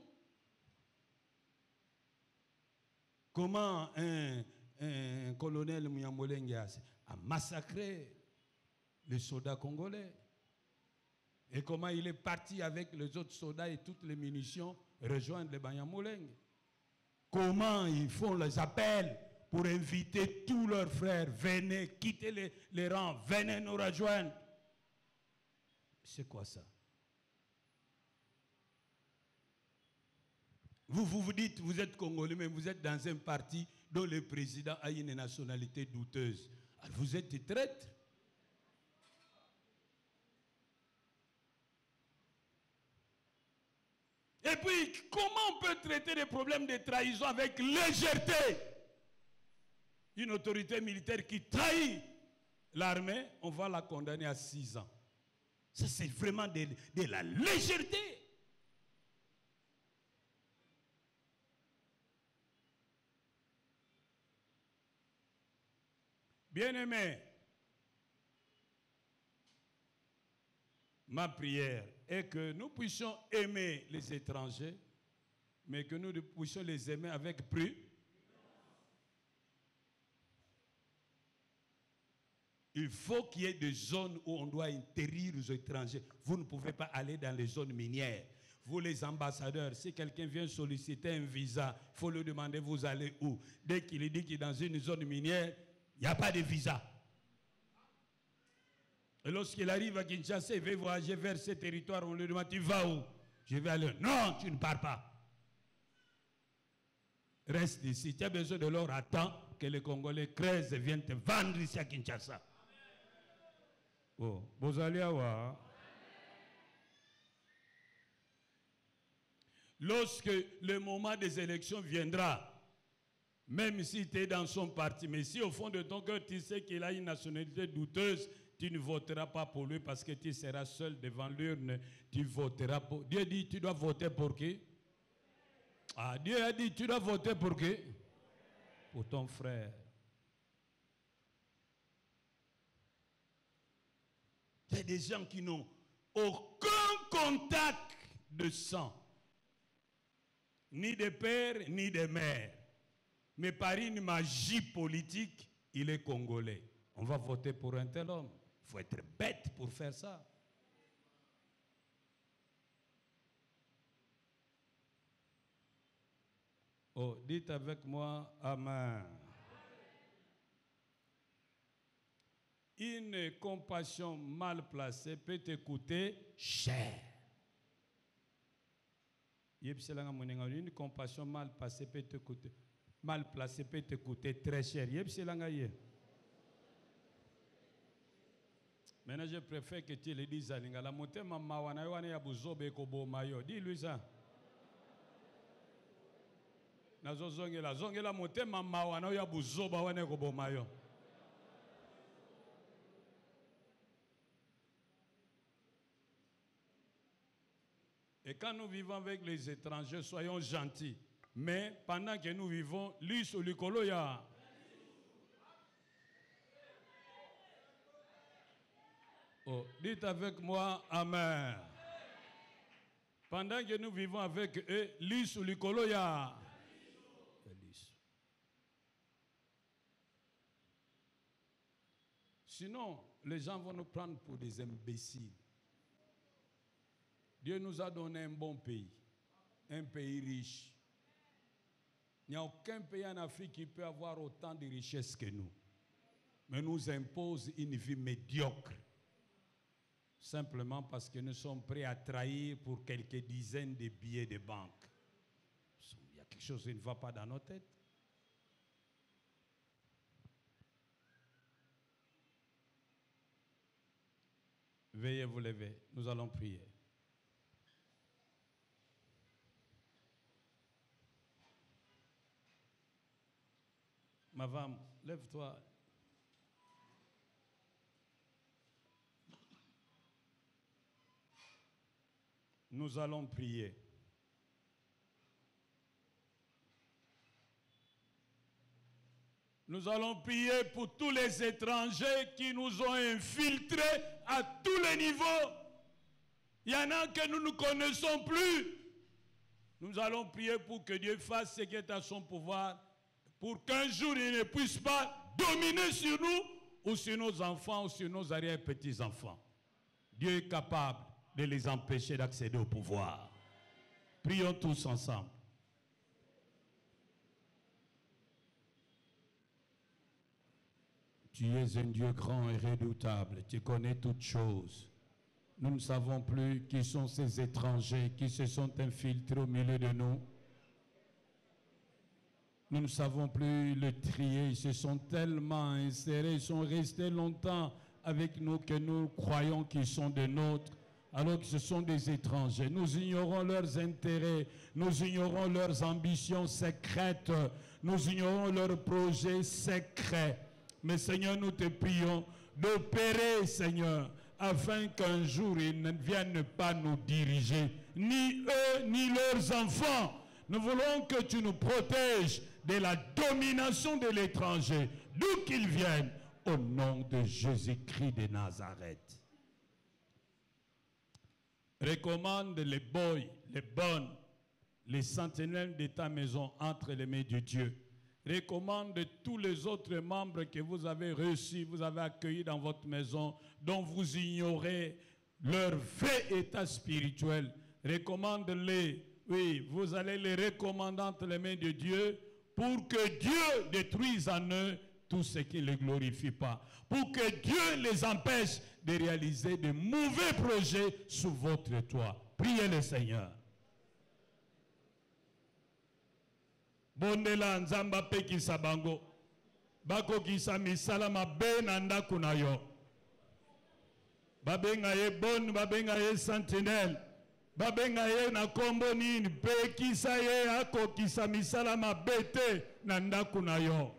comment un colonel Mouyambolenge a massacré les soldats congolais. Et comment il est parti avec les autres soldats et toutes les munitions rejoindre les Banyamulenge. Comment ils font les appels pour inviter tous leurs frères, venez, quittez les rangs, venez nous rejoindre. C'est quoi ça? Vous dites, vous êtes Congolais, mais vous êtes dans un parti dont le président a une nationalité douteuse. Alors vous êtes des traîtres. Et puis, comment on peut traiter des problèmes de trahison avec légèreté? Une autorité militaire qui trahit l'armée, on va la condamner à 6 ans. Ça, c'est vraiment de la légèreté. Bien-aimés, ma prière est que nous puissions aimer les étrangers, mais que nous puissions les aimer avec prudence. Il faut qu'il y ait des zones où on doit interdire aux étrangers. Vous ne pouvez pas aller dans les zones minières. Vous, les ambassadeurs, si quelqu'un vient solliciter un visa, il faut lui demander vous allez où. Dès qu'il dit qu'il est dans une zone minière, il n'y a pas de visa. Et lorsqu'il arrive à Kinshasa, il veut voyager vers ce territoire, on lui demande tu vas où? Je vais aller. Non, tu ne pars pas. Reste ici. Tu as besoin de l'or, attends que les Congolais creusent et viennent te vendre ici à Kinshasa. Oh, vous allez avoir. Lorsque le moment des élections viendra, même si tu es dans son parti, mais si au fond de ton cœur tu sais qu'il a une nationalité douteuse, tu ne voteras pas pour lui parce que tu seras seul devant l'urne, tu voteras pour... Dieu dit tu dois voter pour qui? Ah, Dieu a dit tu dois voter pour qui? Pour ton frère. Il y a des gens qui n'ont aucun contact de sang, ni de père, ni de mère. Mais par une magie politique, il est congolais. On va voter pour un tel homme. Il faut être bête pour faire ça. Oh, dites avec moi, Amen. Une compassion mal placée peut te coûter cher. Une compassion mal placée peut te coûter, très cher. Maintenant, je préfère que tu le dises à Lingala. Dis-lui ça. Zongela motema mawana ya buzoba wane kobomayo. Et quand nous vivons avec les étrangers, soyons gentils. Mais pendant que nous vivons, lui sur le colo ya. Oh, dites avec moi, Amen. Pendant que nous vivons avec eux, l'is ou l'ikoloya. Sinon, les gens vont nous prendre pour des imbéciles. Dieu nous a donné un bon pays, un pays riche. Il n'y a aucun pays en Afrique qui peut avoir autant de richesses que nous. Mais nous impose une vie médiocre. Simplement parce que nous sommes prêts à trahir pour quelques dizaines de billets de banque. Il y a quelque chose qui ne va pas dans nos têtes. Veuillez vous lever, nous allons prier. Ma femme, lève-toi. Nous allons prier. Nous allons prier pour tous les étrangers qui nous ont infiltrés à tous les niveaux. Il y en a que nous ne connaissons plus. Nous allons prier pour que Dieu fasse ce qui est à son pouvoir, pour qu'un jour il ne puisse pas dominer sur nous, ou sur nos enfants, ou sur nos arrière-petits-enfants. Dieu est capable de les empêcher d'accéder au pouvoir. Prions tous ensemble. Tu es un Dieu grand et redoutable, tu connais toutes choses. Nous ne savons plus qui sont ces étrangers qui se sont infiltrés au milieu de nous. Nous ne savons plus le trier, ils se sont tellement insérés, ils sont restés longtemps avec nous que nous croyons qu'ils sont des nôtres, alors que ce sont des étrangers. Nous ignorons leurs intérêts, nous ignorons leurs ambitions secrètes, nous ignorons leurs projets secrets. Mais Seigneur, nous te prions d'opérer, Seigneur, afin qu'un jour ils ne viennent pas nous diriger, ni eux, ni leurs enfants. Nous voulons que tu nous protèges de la domination de l'étranger, d'où qu'ils viennent, au nom de Jésus-Christ de Nazareth. Recommande les boys, les bonnes, les sentinelles de ta maison entre les mains de Dieu. Recommande tous les autres membres que vous avez reçus, vous avez accueillis dans votre maison, dont vous ignorez leur vrai état spirituel. Recommande-les, oui, vous allez les recommander entre les mains de Dieu pour que Dieu détruise en eux tout ce qui ne le glorifie pas. Pour que Dieu les empêche de réaliser de mauvais projets sous votre toit. Priez le Seigneur. Bondela nzamba pekisa bango bako kisa misala mabe na ndaku na yo babenga ye bonne babenga ye sentinelle babenga ye na kombo nini pekisa ye ako kisa misala mabe te na ndaku na yo.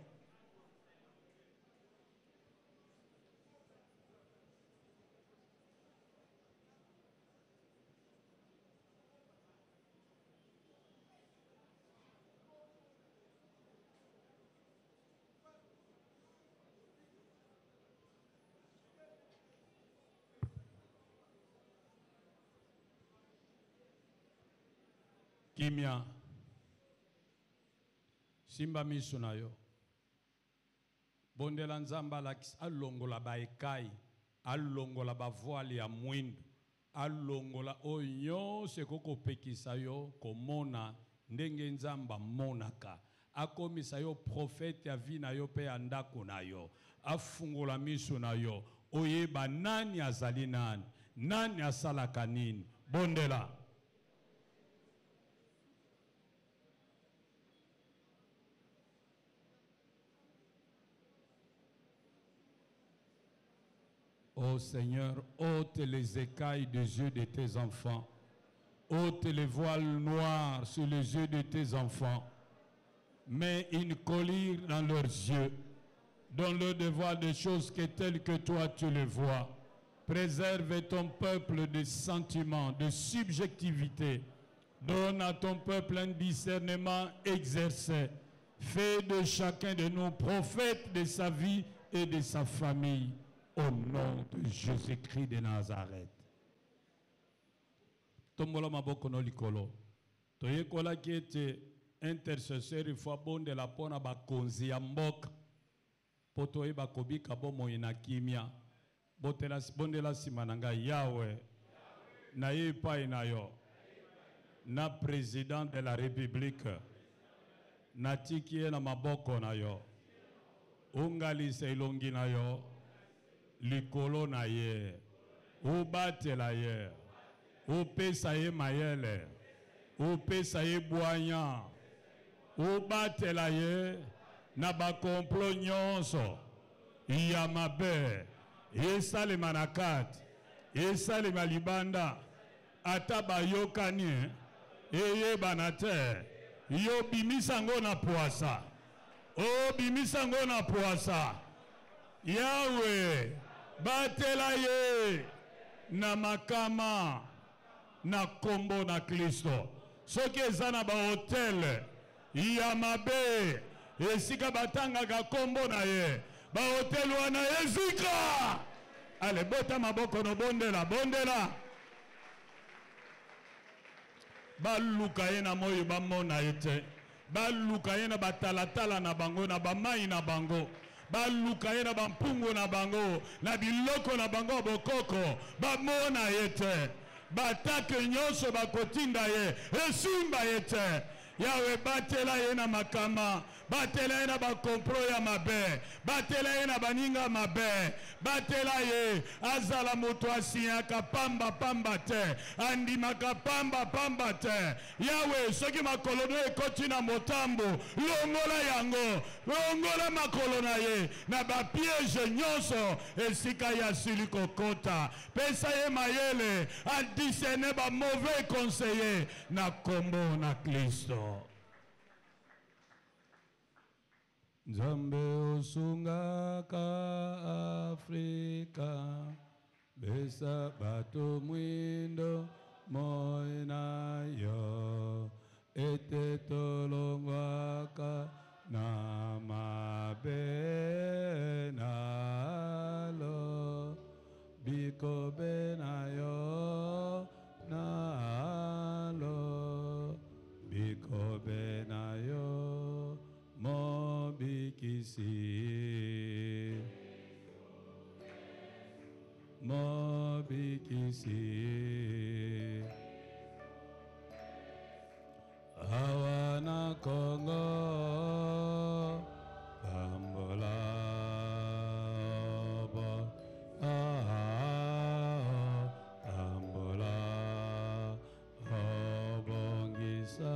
Kimia simba miso na yo bondela nzamba lakisi alongola baekai alongola bavoile ya mwindu alongola oyo nyonso ekokopekisa yo komona ndenge nzamba monaka akomisa yo profete ya vi na yo mpe ya ndako na yo afungola miso na yo oyeba nani azali nani nani asalaka nini bondela. Ô Seigneur, ôte les écailles des yeux de tes enfants. Ôte les voiles noirs sur les yeux de tes enfants. Mets une colère dans leurs yeux. Donne-leur de voir des choses que telles que toi tu les vois. Préserve ton peuple de sentiments, de subjectivité. Donne à ton peuple un discernement exercé. Fais de chacun de nous prophète de sa vie et de sa famille. Au nom de Jésus-Christ de Nazareth. Tombola maboko no likolo. Toyekola ki ete intercesseur il faut bonde la pona bakonzi ya mboka. Poto e bakobika bomo ina kimia. Bondela simananga Yahweh. Na ye pa ina yo. Na président de la République. Na tiki na maboko na yo. Ungali se ilongi na yo. Likolo na ye. Ubate la ye. Upesa ye mayele. Upesa ye boanya. Ubate la ye. Na ba complot nyonso. Iyamabe. Esale manakat. Esale malibanda. Ataba yokani. Eye banate. Yo bimisango na poasa. O bimisango na poasa. Yahweh. Batela ye. Na makama. Na kombo na Kristo. Soki ezana ba hotel. Iyamabe. Esika batanga ga kombo na ye. Ba hotel wana ezika. Ale bota maboko no bondela. Bondela. Baluka ye na moyo bamona ete. Baluka ye na batalatala na bango na bamai na bango. Baluka ye na bampungu na bango. Na biloko na bango bokoko. Bamona ete. Batake nyonso bakotinda ye. Esimba ete. Yahweh batela ye na makama. Batela ye na bakompro ya mabe. Batela ye na baninga mabe. Batela ye azala moto asinyaka pamba pamba te. Andimaka pamba pamba te. Yahweh soki makolo no ekoti na motambo. Longola yango. Longola makolo na ye. Na ba piège nyonso esika ya siliko kota. Pesa ye mayele. Adisene ba mauvais conseiller. Na kombo na Kristo. Nzambe osungaka Afrika, besa bato mwindo moina yo, ete tolongwaka na mabe nalo, bikobe na yo nalo, bikobe na yo mobikisi, mobikisi. Awana Kongo Bambola Bambola Obongisa.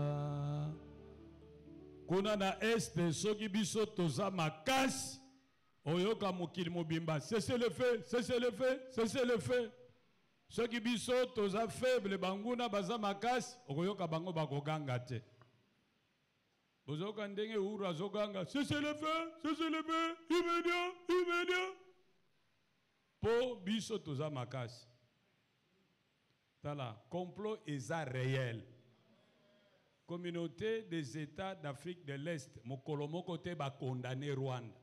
Kuna na este soki biso toza makasi oyoka mokili mobimba. Cessez le feu, cessez le feu, cessez le feu. Soki biso toza faible banguna baza makasi oyoka bango bakoganga te. Bozoka ndenge ura zoganga cessez le feu, immédiat, immédiat. Po biso toza makasi. Tala, complot eza réel. Communauté des États d'Afrique de l'Est, mokolo côté ba condamné Rwanda.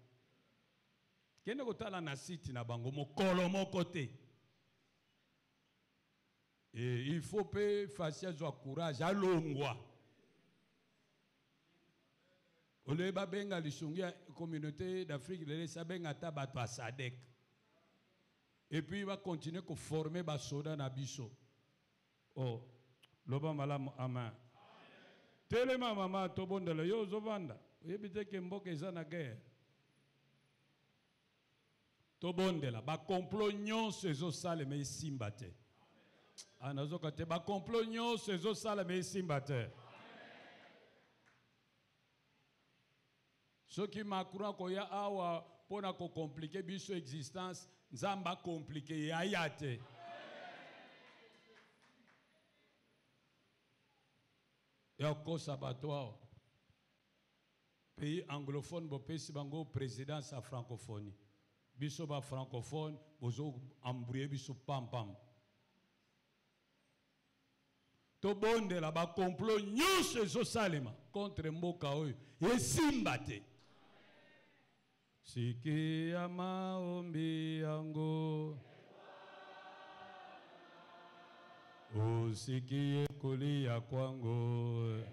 Kene kotala na site na bango mokolo côté. Et il faut pe facia zo courage à longwa. Ole ba benga lisungia communauté d'Afrique de l'Est benga ta bato a Sadek. Et puis il va continuer à former ba soda na biso. Oh, loba malamu amen. Telema mama tobondela yo zovanda. Yebite ke mboka eza na guerre. Tobondela ba complot nyonso ezosala me isimba te. Anazoka te ba complot nyonso ezosala me isimba te. Soki Macron koya awa pona ko compliquer biso existence, nzamba compliquer ya yate. Yako sabatwa pays anglophone bo pesi bango présidence à francophonie. Biso ba francophone bozo embrouiller biso pam pam. To bonde la ba complot nyonso zo salema contre mboka oyo esimba te. Siki ya maombi yango usikie kulia kwangu,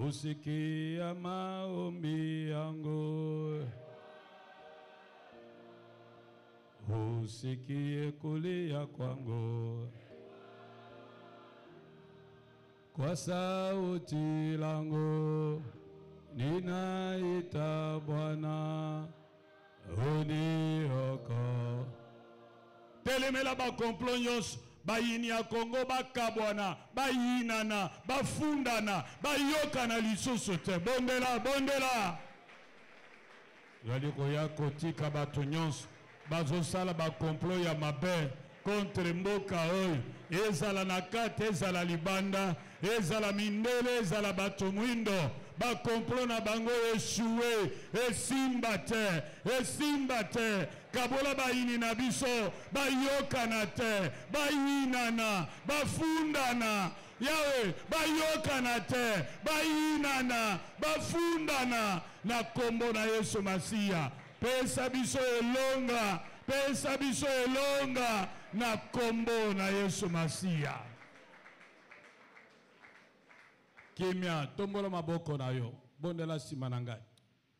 usikia maombi yangu, usikie kulia kwangu, kwa sauti langu ninaita Bwana, uniokoe. Telemela ba complot nyonso bayini ya Kongo bakabwana bayinana bafundana bayokana lisusu te. Bondela bondela yali koya kotika bato nyonso bazosala ba complot ya mabe contre mboka oyo, ezala na kati ezala libanda ezala mindele ezala bato mwindo, ba complot na bango échoué, esimba te kabola bayini na biso bayokana te, bayinana bafundana. Yawe bayokana te, bayinana bafundana na kombo na Yesu Masiya. Pesa biso elonga, pesa biso elonga na kombo na Yesu Masiya. Kimia, tombola maboko na yo, bondela sima na ngai.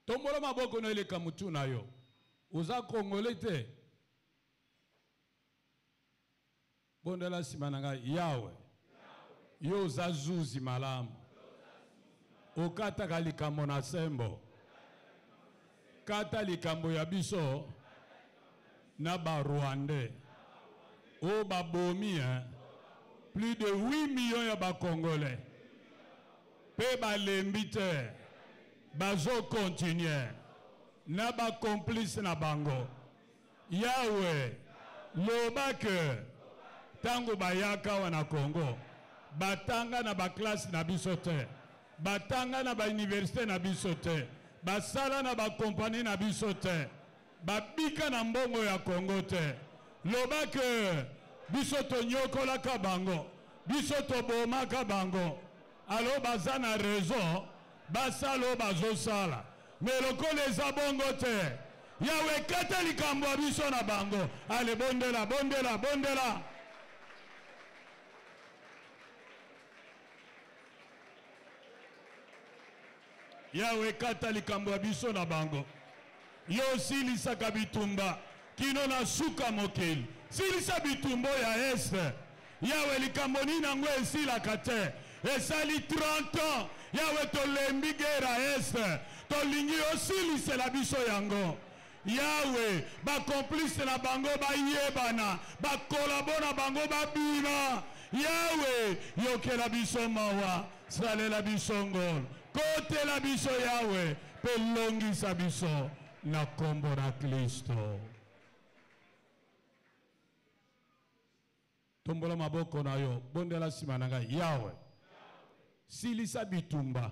Tombola maboko na eleka mutu na yo. Uza Kongole te. Bondela sima na ngai. Yawe, yo uza zuzi malamu. Okata likambo na sembo. Kata likambo ya biso na ba Rwandais. O ba bomi, plus de 8 millions ya ba Congolais. Pe ba lembite, bazo continuer, na ba complice na bango. Yawe, loba ke, tango bayaka wana Congo, batanga na ba classe na bisote, batanga na ba université na bisote, basala na ba compagnie na bisote, babika na mbongo ya Congo te. Loba ke, bisoto nyokola ka bango, bisoto boma ka bango. Alors bazana raison basalo bazosala meloko les abongo te. Yawe kata likambo biso na bango. Ale bondela bondela bondela. Yawe kata likambo biso na bango. Yo silisa kabitumba kino na suka mokeli. Silisa bitumbo ya este. Yawe likambo nina ngwe esila kate. Esali 30 ans, Yawe tolembi gera este, tolingi osilise la biso yango. Yawe, ba complice na bango ba yebana, ba kolabona bango ba bina. Yawe, yoke la biso mawa, sale la biso ngol. Kote la biso Yawe, pelongi sa biso, na kombo na Kristo. Tombola maboko na yo, bondela simananga Yawe. Silisa bitumba.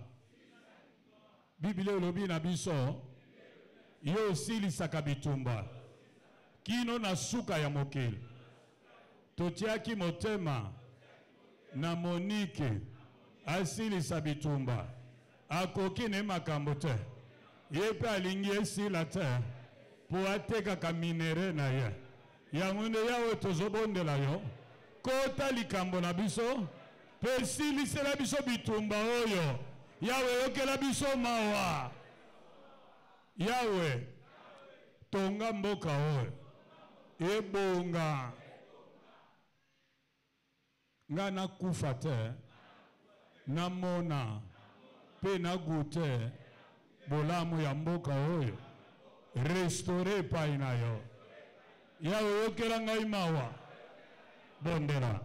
Biblia ulobi na biso. Yo silisa kabitumba. Kino na suka ya mokili. Totiaki motema. Na Monique. Asilisa bitumba. Akoki ne makambo te. Yepe alingi esila te. Po ateka ka minere na ye. Yangunde yawe tozobondela yo. Kota likambo na biso. Pesilise la biso bitumba oyo. Yawe yokela biso mawa. Yawe tonga mboka oyo. Ebonga. Nga na kufa te. Na mona. Pe na gute. Bolamu ya mboka oyo. Restore pa inayo. Yawe yokela ngai mawa. Bondela.